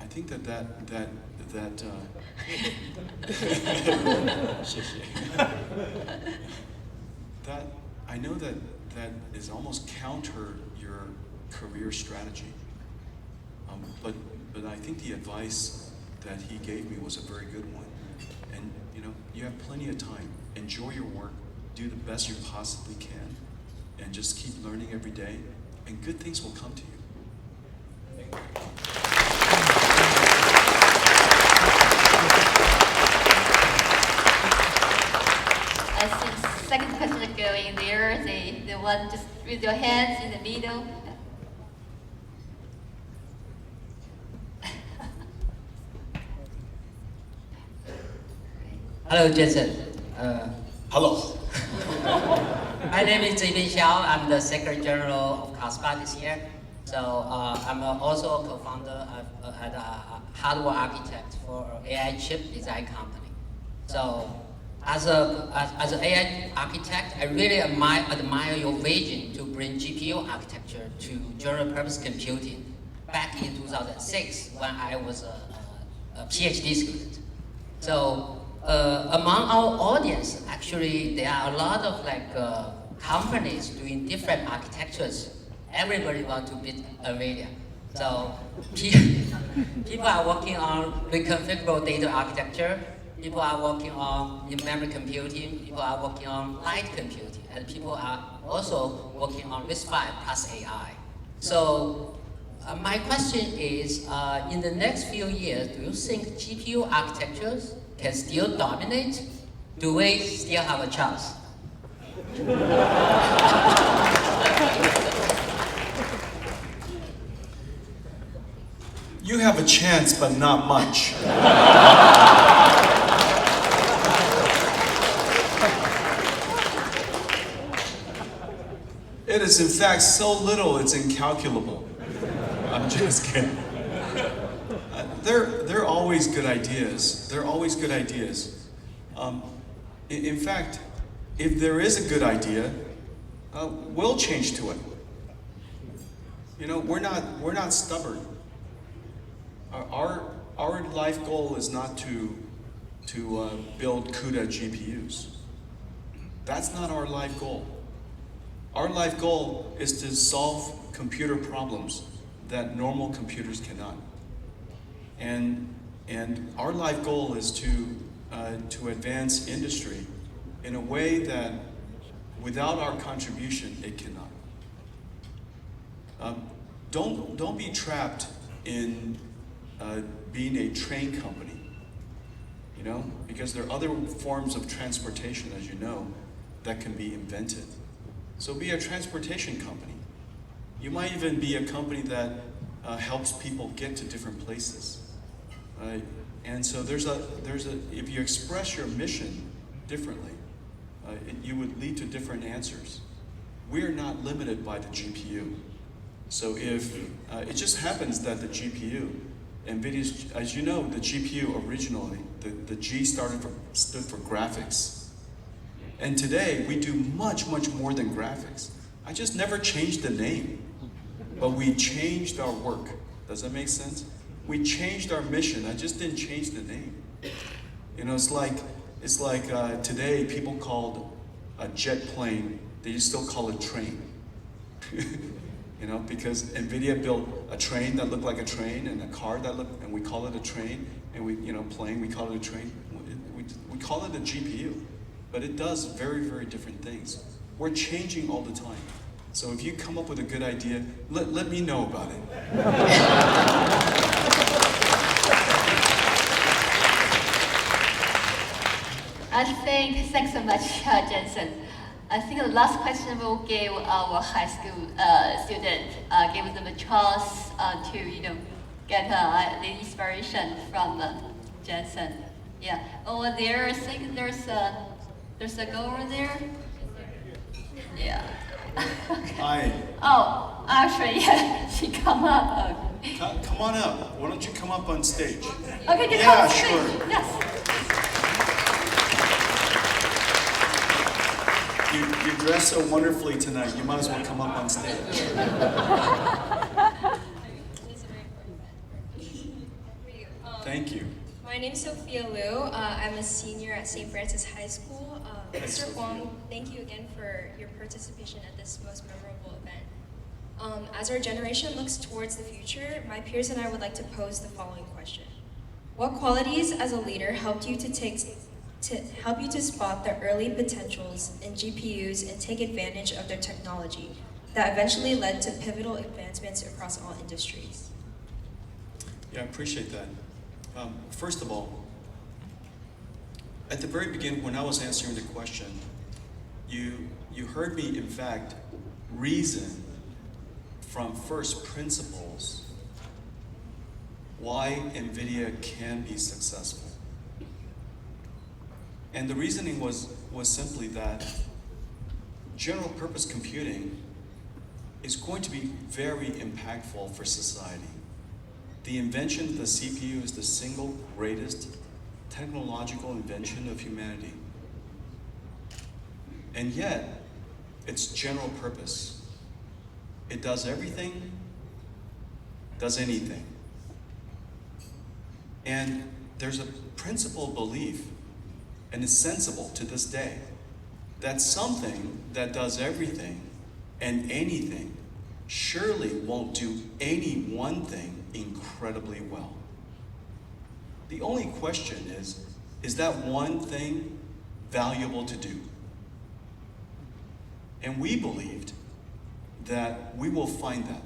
[SPEAKER 2] think that I know that is almost counter your career strategy. But I think the advice that he gave me was a very good one. And you have plenty of time. Enjoy your work, do the best you possibly can, and just keep learning every day, and good things will come to you.
[SPEAKER 1] I see second question going there. The one just with your hands in the middle.
[SPEAKER 6] Hello, Jensen.
[SPEAKER 2] Hello.
[SPEAKER 6] My name is Zibin Xiao. I'm the Secretary General of CASPA this year. So I'm also a co-founder and a hardware architect for an AI chip design company. So as an AI architect, I really admire your vision to bring GPU architecture to general purpose computing back in 2006 when I was a PhD student. So among our audience, actually, there are a lot of companies doing different architectures. Everybody wants to beat Nvidia. So people are working on reconfigurable data architecture. People are working on in-memory computing. People are working on light computing, and people are also working on RISC-V plus AI. So my question is, in the next few years, do you think GPU architectures can still dominate? Do we still have a chance?
[SPEAKER 2] You have a chance, but not much. It is in fact so little it's incalculable. I'm just kidding. They're always good ideas. They're always good ideas. In fact, if there is a good idea, we'll change to it. We're not stubborn. Our life goal is not to build CUDA GPUs. That's not our life goal. Our life goal is to solve computer problems that normal computers cannot. And our life goal is to advance industry in a way that without our contribution, it cannot. Don't be trapped in being a train company, because there are other forms of transportation, as you know, that can be invented. So be a transportation company. You might even be a company that helps people get to different places. And so if you express your mission differently, you would lead to different answers. We are not limited by the GPU. So if it just happens that the GPU, NVIDIA's, as you know, the GPU originally, the G stood for graphics. And today we do much, much more than graphics. I just never changed the name, but we changed our work. Does that make sense? We changed our mission. I just didn't change the name. You know, it's like today people called a jet plane, they still call it train. You know, because Nvidia built a train that looked like a train and a car that looked, and we call it a train, and we, you know, plane, we call it a train. We call it a GPU, but it does very, very different things. We're changing all the time. So if you come up with a good idea, let me know about it.
[SPEAKER 1] Thanks so much, Jensen. I think the last question will give our high school student, give them a chance to, you know, get the inspiration from Jensen. Yeah, over there, I think there's a girl over there. Yeah.
[SPEAKER 2] Hi.
[SPEAKER 1] Oh, actually, yeah, she come up.
[SPEAKER 2] Come on up. Why don't you come up on stage?
[SPEAKER 1] Okay, get
[SPEAKER 2] Yeah,
[SPEAKER 1] on stage.
[SPEAKER 2] sure.
[SPEAKER 1] Yes.
[SPEAKER 2] You dress so wonderfully tonight. You might as well come up on stage. Thank you.
[SPEAKER 7] My name is Sophia Liu. I'm a senior at St. Francis High School. Mr. Huang, thank you again for your participation at this most memorable event. As our generation looks towards the future, my peers and I would like to pose the following question. What qualities as a leader helped you to spot the early potentials in GPUs and take advantage of their technology that eventually led to pivotal advancements across all industries?
[SPEAKER 2] Yeah, I appreciate that. First of all, at the very beginning, when I was answering the question, you heard me, in fact, reason from first principles why Nvidia can be successful. And the reasoning was simply that general purpose computing is going to be very impactful for society. The invention of the CPU is the single greatest technological invention of humanity. And yet, it's general purpose. It does everything, does anything. And there's a principled belief, and it's sensible to this day, that something that does everything and anything surely won't do any one thing incredibly well. The only question is that one thing valuable to do? And we believed that we will find that.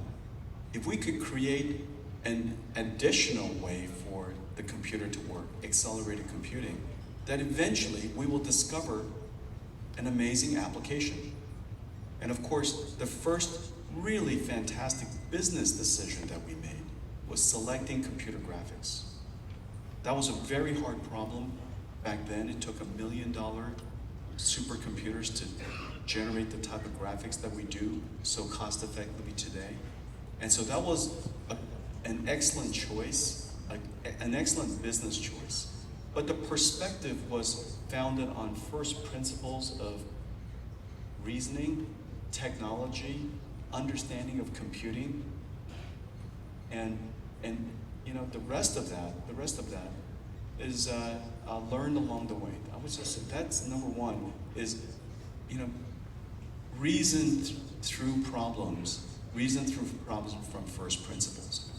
[SPEAKER 2] If we could create an additional way for the computer to work, accelerated computing, that eventually we will discover an amazing application. And of course, the first really fantastic business decision that we made was selecting computer graphics. That was a very hard problem back then. It took $1 million supercomputers to generate the type of graphics that we do so cost effectively today. And so that was an excellent choice, an excellent business choice. But the perspective was founded on first principles of reasoning, technology, understanding of computing, and you know, the rest of that is learned along the way. I would just say that's number one, is, you know, reason through problems from first principles.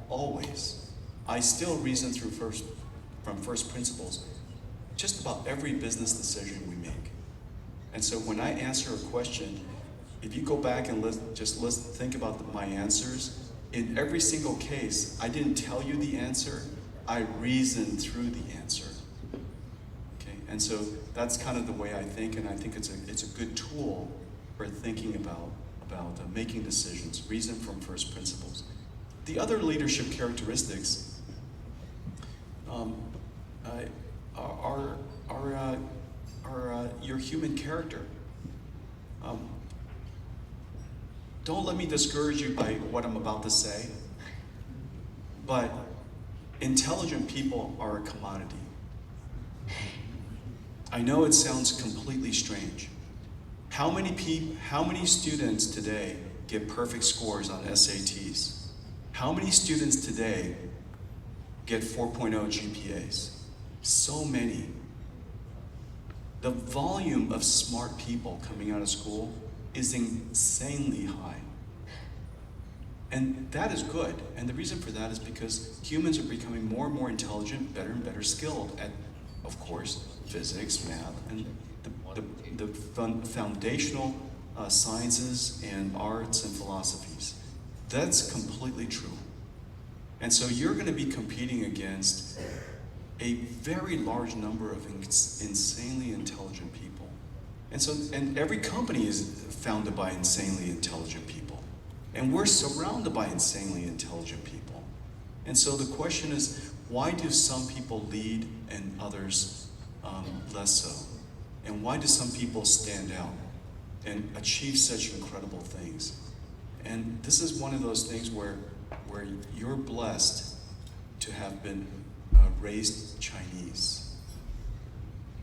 [SPEAKER 2] Always. I still reason from first principles just about every business decision we make. And so when I answer a question, if you go back and think about my answers, in every single case, I didn't tell you the answer, I reasoned through the answer. Okay, and so that's kind of the way I think, and I think it's a good tool for thinking about making decisions, reason from first principles. The other leadership characteristics are your human character. Don't let me discourage you by what I'm about to say, but intelligent people are a commodity. I know it sounds completely strange. How many students today get perfect scores on SATs? How many students today get 4.0 GPAs? So many. The volume of smart people coming out of school is insanely high. And that is good. And the reason for that is because humans are becoming more and more intelligent, better and better skilled at, of course, physics, math, and the foundational sciences and arts and philosophies. That's completely true. And so you're going to be competing against a very large number of insanely intelligent people. And every company is founded by insanely intelligent people. And we're surrounded by insanely intelligent people. And so the question is, why do some people lead and others less so? And why do some people stand out and achieve such incredible things? And this is one of those things where you're blessed to have been raised Chinese.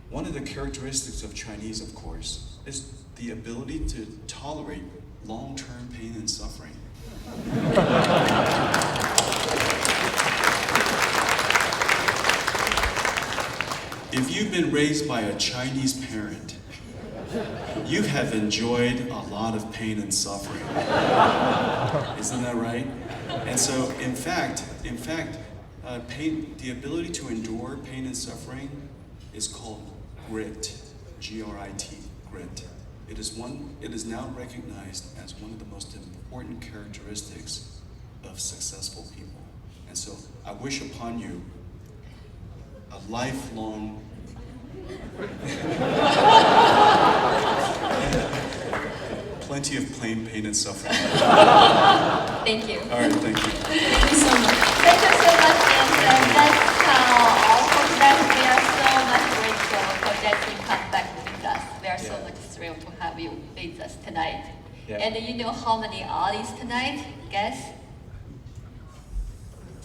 [SPEAKER 2] One of the characteristics of Chinese, of course, is the ability to tolerate long-term pain and suffering. If you've been raised by a Chinese parent, you have enjoyed a lot of pain and suffering. Isn't that right? And so, in fact, the ability to endure pain and suffering is called grit, G-R-I-T, grit. It is now recognized as one of the most important characteristics of successful people. And so, I wish upon you a lifelong plenty of pain and suffering.
[SPEAKER 1] Thank you.
[SPEAKER 2] All right, thank you.
[SPEAKER 7] Thank you so much.
[SPEAKER 1] Thank you so much, Jensen. That's all for that. We are so much grateful for Jensen come back with us. We are so much thrilled to have you with us tonight.
[SPEAKER 4] Yeah.
[SPEAKER 1] And you know how many audience tonight? Guess?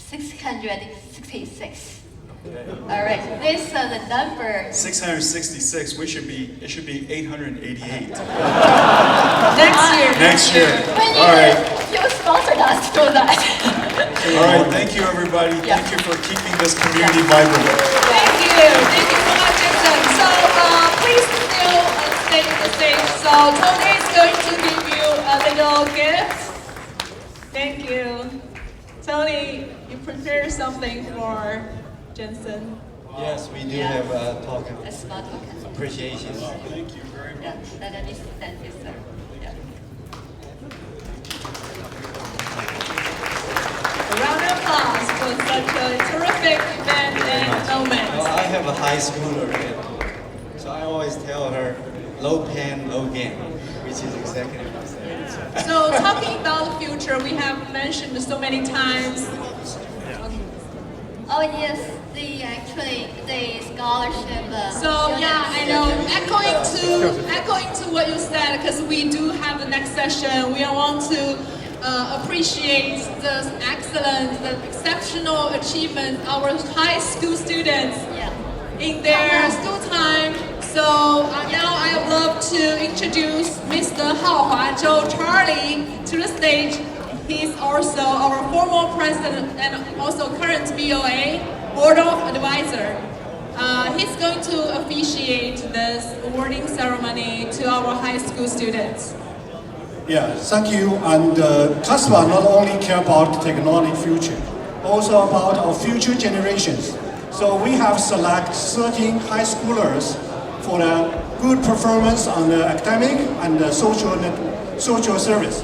[SPEAKER 1] 666. All right, this is the number.
[SPEAKER 2] 666. It should be 888.
[SPEAKER 3] Next year.
[SPEAKER 1] When
[SPEAKER 2] All right.
[SPEAKER 1] you sponsored us to do that.
[SPEAKER 2] All right. Thank you, everybody.
[SPEAKER 1] Yeah.
[SPEAKER 2] Thank you for keeping this community vibrant.
[SPEAKER 3] Thank you. Thank you so much, Jensen. So please still stay on the stage. So Tony is going to give you a little gift. Thank you. Tony, you prepared something for Jensen.
[SPEAKER 4] Yes, we do
[SPEAKER 1] Yeah.
[SPEAKER 4] have a token
[SPEAKER 1] A small token.
[SPEAKER 4] appreciation.
[SPEAKER 2] Thank you very much.
[SPEAKER 1] Yeah, let me thank you, sir. Yeah.
[SPEAKER 3] A round of applause for such a terrific event and
[SPEAKER 4] Well,
[SPEAKER 3] moment.
[SPEAKER 4] I have a high schooler, so I always tell her, low pain, low gain, which is exactly what I said.
[SPEAKER 3] So talking about the future, we have mentioned so many times.
[SPEAKER 1] Oh yes, the scholarship.
[SPEAKER 3] So yeah, I know. Echoing to what you said, because we do have the next session. We want to appreciate the excellent, the exceptional achievement our high school students
[SPEAKER 1] Yeah.
[SPEAKER 3] in their school time. So now I would love to introduce Mr. Hao Huazhou Charlie to the stage. He's also our former president and also current BOA Board of Advisor. He's going to officiate this awarding ceremony to our high school students.
[SPEAKER 8] Yeah, thank you. And CASPA not only care about technology future, also about our future generations. So we have select 13 high schoolers for a good performance on the academic and the social service.